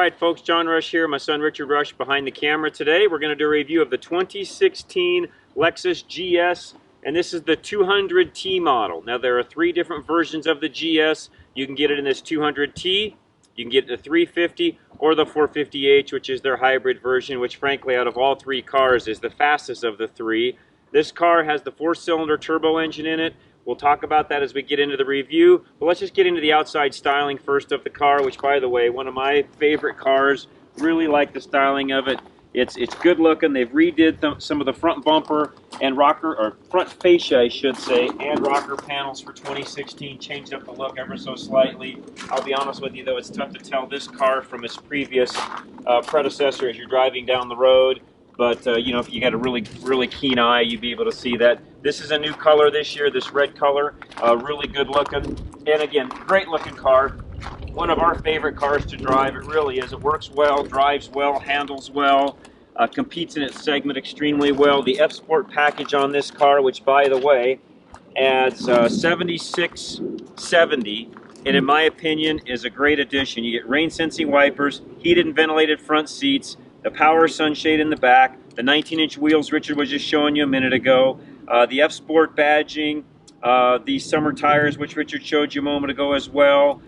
Alright folks, John Rush here, my son Richard Rush behind the camera. Today we're going to do a review of the 2016 Lexus GS, and this is the 200t model. Now there are three different versions of the GS. You can get it in this 200t, you can get the 350 or the 450h, which is their hybrid version, which frankly out of all three cars is the fastest of the three. This car has the 4-cylinder turbo engine in it. We'll talk about that as we get into the review, but let's just get into the outside styling first of the car, which, by the way, one of my favorite cars. Really like the styling of it. It's good looking. They've redid some of the front bumper and rocker, or front fascia, I should say, and rocker panels for 2016. Changed up the look ever so slightly. I'll be honest with you, though, it's tough to tell this car from its previous predecessor as you're driving down the road. But, you know, if you got a really keen eye, you'd be able to see that. This is a new color this year, this red color. Really good looking. And again, great looking car. One of our favorite cars to drive. It really is. It works well, drives well, handles well, competes in its segment extremely well. The F-Sport package on this car, which, by the way, adds 7670, and in my opinion, is a great addition. You get rain-sensing wipers, heated and ventilated front seats, the power sunshade in the back, the 19-inch wheels Richard was just showing you a minute ago, the F-Sport badging, the summer tires which Richard showed you a moment ago as well.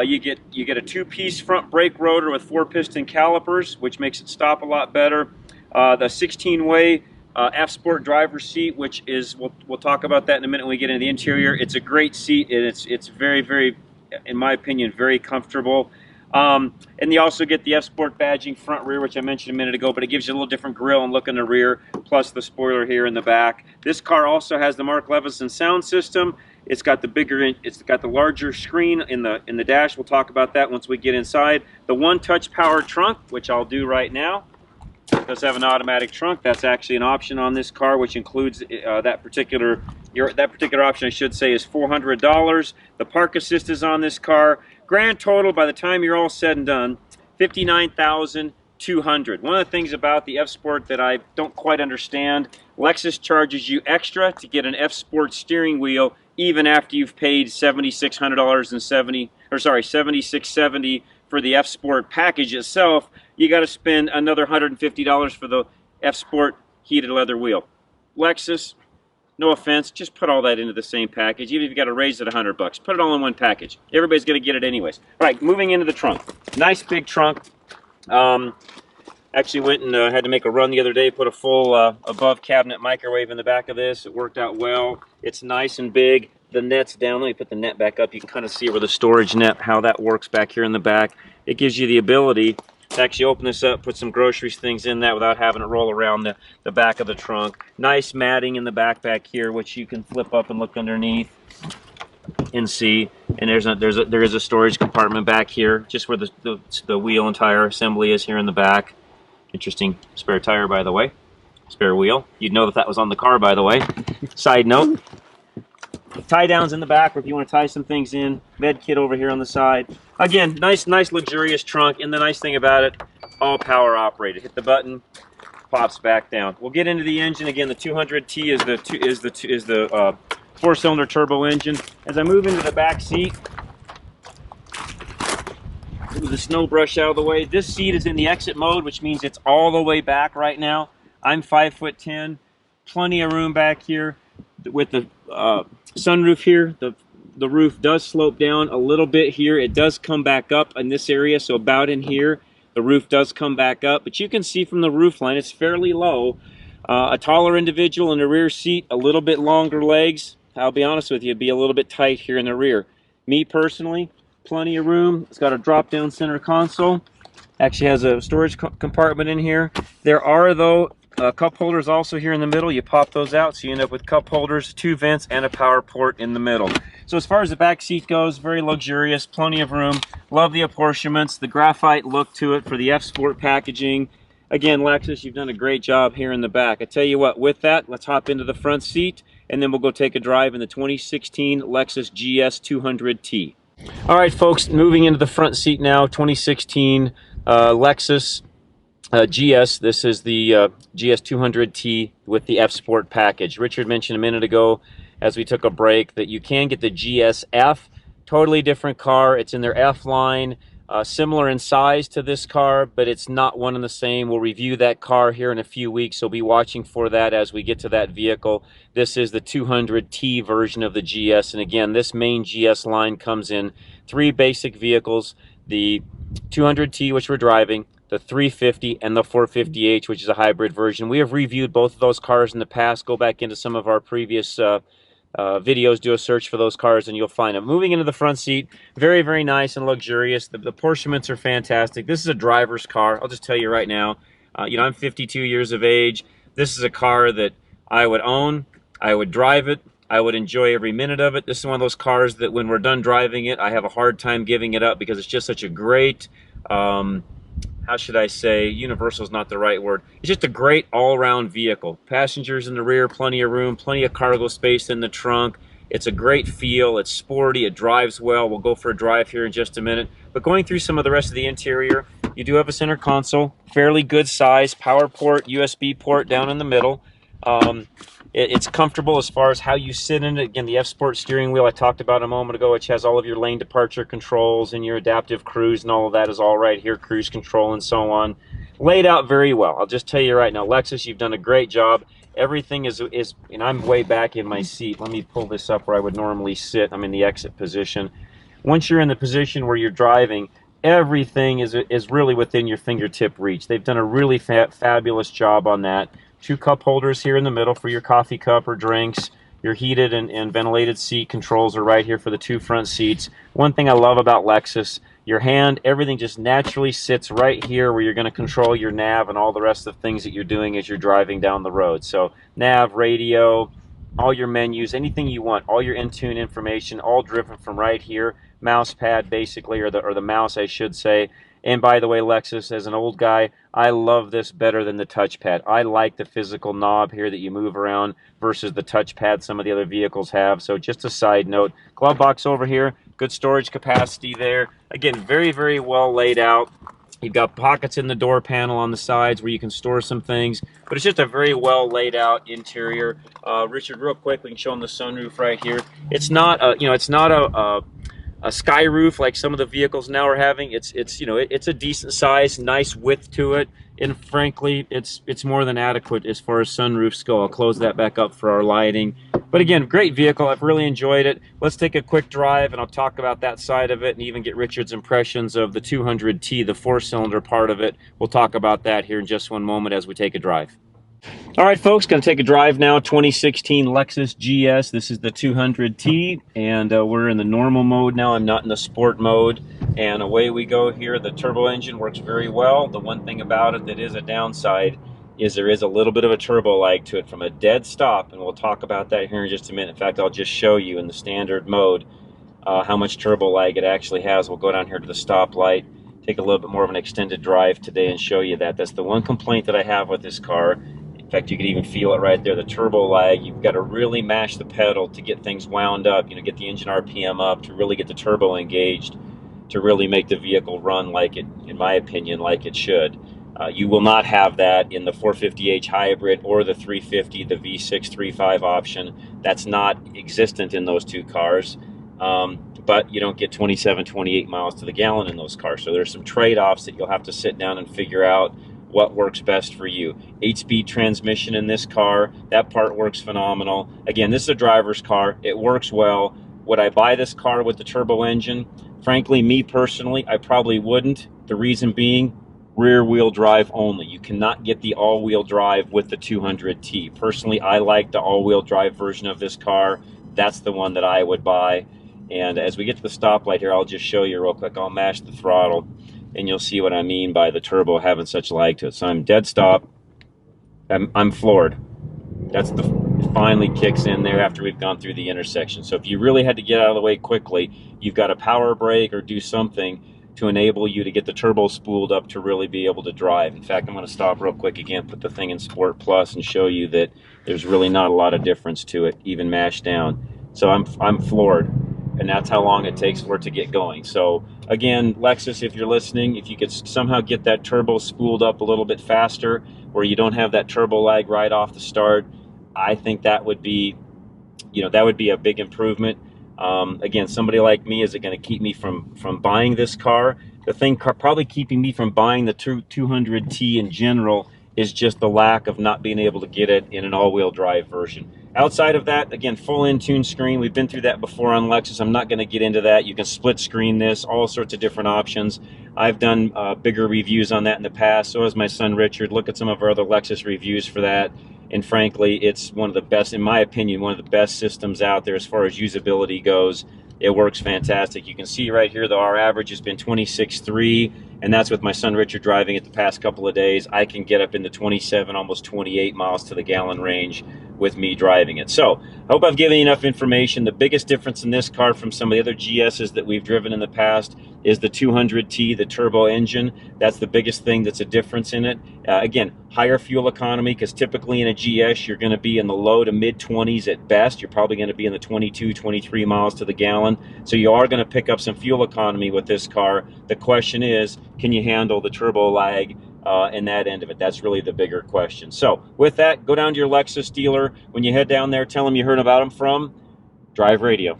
You get a two-piece front brake rotor with 4-piston calipers, which makes it stop a lot better. The 16-way F-Sport driver's seat, which is, we'll talk about that in a minute when we get into the interior. It's a great seat, and it's very, in my opinion, very comfortable. And you also get the F-Sport badging front rear, which I mentioned a minute ago, but it gives you a little different grille and look in the rear, plus the spoiler here in the back. This car also has the Mark Levinson sound system. It's got the larger screen in the dash. We'll talk about that once we get inside. The One-Touch power trunk, which I'll do right now. It does have an automatic trunk. That's actually an option on this car, which includes that particular option, I should say, is $400. The park assist is on this car. Grand total, by the time you're all said and done, $59,200. One of the things about the F-Sport that I don't quite understand, Lexus charges you extra to get an F-Sport steering wheel, even after you've paid $7670 for the F-Sport package itself. You got to spend another $150 for the F-Sport heated leather wheel. Lexus, no offense, just put all that into the same package. Even if you got to raise it $100, put it all in one package. Everybody's going to get it anyways. All right, moving into the trunk. Nice big trunk. Actually went and had to make a run the other day. Put a full above cabinet microwave in the back of this. It worked out well. It's nice and big. The net's down. Let me put the net back up. You can kind of see where the storage net, how that works back here in the back. It gives you the ability to actually open this up, put some groceries, things in that without having it roll around the back of the trunk. Nice matting in the back here, which you can flip up and look underneath and see. And there is a storage compartment back here, just where the wheel and tire assembly is here in the back. Interesting spare tire, by the way. Spare wheel. You'd know that was on the car, by the way. Side note. Tie downs in the back, or if you want to tie some things in. Med kit over here on the side. Again, nice luxurious trunk, and the nice thing about it, all power operated. Hit the button, pops back down. We'll get into the engine. Again, the 200t is the 4-cylinder turbo engine. As I move into the back seat, move the snow brush out of the way. This seat is in the exit mode, which means it's all the way back right now. I'm 5'10", plenty of room back here. With the sunroof here, the roof does slope down a little bit here. It does come back up in this area, so about in here, the roof does come back up. But you can see from the roof line, it's fairly low. A taller individual in the rear seat, a little bit longer legs. I'll be honest with you, it'd be a little bit tight here in the rear. Me personally, plenty of room. It's got a drop-down center console. Actually has a storage compartment in here. There are, though, cup holders also here in the middle. You pop those out, so you end up with cup holders, 2 vents, and a power port in the middle. So as far as the back seat goes, very luxurious, plenty of room. Love the apportionments, the graphite look to it for the F-Sport packaging. Again, Lexus, you've done a great job here in the back. I tell you what, with that, let's hop into the front seat, and then we'll go take a drive in the 2016 Lexus GS200t. All right, folks, moving into the front seat now, 2016 Lexus GS. This is the GS200t with the F-Sport package. Richard mentioned a minute ago as we took a break that you can get the GSF, totally different car. It's in their F line. similar in size to this car, but it's not one and the same. We'll review that car here in a few weeks, so be watching for that as we get to that vehicle. This is the 200T version of the GS, and again, this main GS line comes in 3 basic vehicles: the 200T, which we're driving, the 350, and the 450h, which is a hybrid version. We have reviewed both of those cars in the past. Go back into some of our previous videos, do a search for those cars, and you'll find them. Moving into the front seat, very, very nice and luxurious. The apportionments are fantastic. This is a driver's car. I'll just tell you right now, you know, I'm 52 years of age. This is a car that I would own. I would drive it. I would enjoy every minute of it. This is one of those cars that when we're done driving it, I have a hard time giving it up because it's just such a great, how should I say, universal is not the right word. It's just a great all-around vehicle. Passengers in the rear, plenty of room, plenty of cargo space in the trunk. It's a great feel. It's sporty. It drives well. We'll go for a drive here in just a minute. But going through some of the rest of the interior, you do have a center console, fairly good size, power port, USB port down in the middle. It's comfortable as far as how you sit in it. Again, the F-Sport steering wheel I talked about a moment ago, which has all of your lane departure controls and your adaptive cruise and all of that is all right here, cruise control and so on. Laid out very well. I'll just tell you right now, Lexus, you've done a great job. Everything is, and I'm way back in my seat. Let me pull this up where I would normally sit. I'm in the exit position. Once you're in the position where you're driving, everything is really within your fingertip reach. They've done a really fabulous job on that. 2 cup holders here in the middle for your coffee cup or drinks. Your heated and ventilated seat controls are right here for the 2 front seats. One thing I love about Lexus, your hand, everything just naturally sits right here where you're going to control your nav and all the rest of the things that you're doing as you're driving down the road. So nav, radio, all your menus, anything you want, all your in-tune information, all driven from right here. Mouse pad basically, or the mouse I should say. And by the way, Lexus, as an old guy, I love this better than the touchpad. I like the physical knob here that you move around versus the touchpad some of the other vehicles have. So just a side note, glove box over here, good storage capacity there. Again, very, very well laid out. You've got pockets in the door panel on the sides where you can store some things, but it's just a very well laid out interior. Richard, real quick, we can show them the sunroof right here. It's not a, you know, it's not a sky roof like some of the vehicles now are having. It's you know, it's a decent size, nice width to it, and frankly, it's more than adequate as far as sunroofs go. I'll close that back up for our lighting. But again, great vehicle. I've really enjoyed it. Let's take a quick drive, and I'll talk about that side of it and even get Richard's impressions of the 200T, the 4-cylinder part of it. We'll talk about that here in just one moment as we take a drive. All right, folks, going to take a drive now. 2016 Lexus GS. This is the 200T, and we're in the normal mode now. I'm not in the sport mode, and away we go here. The turbo engine works very well. The one thing about it that is a downside is there is a little bit of a turbo lag to it from a dead stop, and we'll talk about that here in just a minute. In fact, I'll just show you in the standard mode how much turbo lag it actually has. We'll go down here to the stoplight, take a little bit more of an extended drive today and show you that. That's the one complaint that I have with this car. In fact, you can even feel it right there, the turbo lag. You've got to really mash the pedal to get things wound up, you know, get the engine RPM up, to really get the turbo engaged, to really make the vehicle run like it, in my opinion, like it should. You will not have that in the 450h hybrid or the 350, the V6 3.5 option. That's not existent in those 2 cars. But you don't get 27, 28 miles to the gallon in those cars. So there's some trade-offs that you'll have to sit down and figure out what works best for you. 8-speed transmission in this car, that part works phenomenal. Again, this is a driver's car. It works well. Would I buy this car with the turbo engine? Frankly, me personally, I probably wouldn't. The reason being, rear-wheel drive only. You cannot get the all-wheel drive with the 200T. Personally, I like the all-wheel drive version of this car. That's the one that I would buy. And as we get to the stoplight here, I'll just show you real quick. I'll mash the throttle, and you'll see what I mean by the turbo having such lag to it. So I'm dead stop. I'm floored. That's it finally kicks in there after we've gone through the intersection. So if you really had to get out of the way quickly, you've got to power brake or do something to enable you to get the turbo spooled up to really be able to drive. In fact, I'm going to stop real quick again, put the thing in Sport Plus, and show you that there's really not a lot of differerence to it, even mashed down. So I'm floored. And that's how long it takes for it to get going. So again, Lexus, if you're listening, if you could somehow get that turbo spooled up a little bit faster, where you don't have that turbo lag right off the start, I think that would be, you know, that would be a big improvement. Again, somebody like me, is it going to keep me from buying this car? The thing probably keeping me from buying the 200T in general is just the lack of not being able to get it in an all-wheel drive version. Outside of that, again, full in-tune screen. We've been through that before on Lexus. I'm not going to get into that. You can split screen this, all sorts of different options. I've done bigger reviews on that in the past. So has my son Richard. Look at some of our other Lexus reviews for that. And frankly, it's one of the best, in my opinion, one of the best systems out there as far as usability goes. It works fantastic. You can see right here that our average has been 26.3, and that's with my son Richard driving it the past couple of days. I can get up into 27, almost 28 miles to the gallon range with me driving it. So I hope I've given you enough information. The biggest difference in this car from some of the other GSs that we've driven in the past is the 200T, the turbo engine. That's the biggest thing that's a difference in it. Again, higher fuel economy, because typically in a GS you're going to be in the low to mid 20s at best. You're probably going to be in the 22, 23 miles to the gallon. So you are going to pick up some fuel economy with this car. The question is, can you handle the turbo lag and that end of it? That's really the bigger question. So with that, go down to your Lexus dealer. When you head down there, tell them you heard about them from Drive Radio.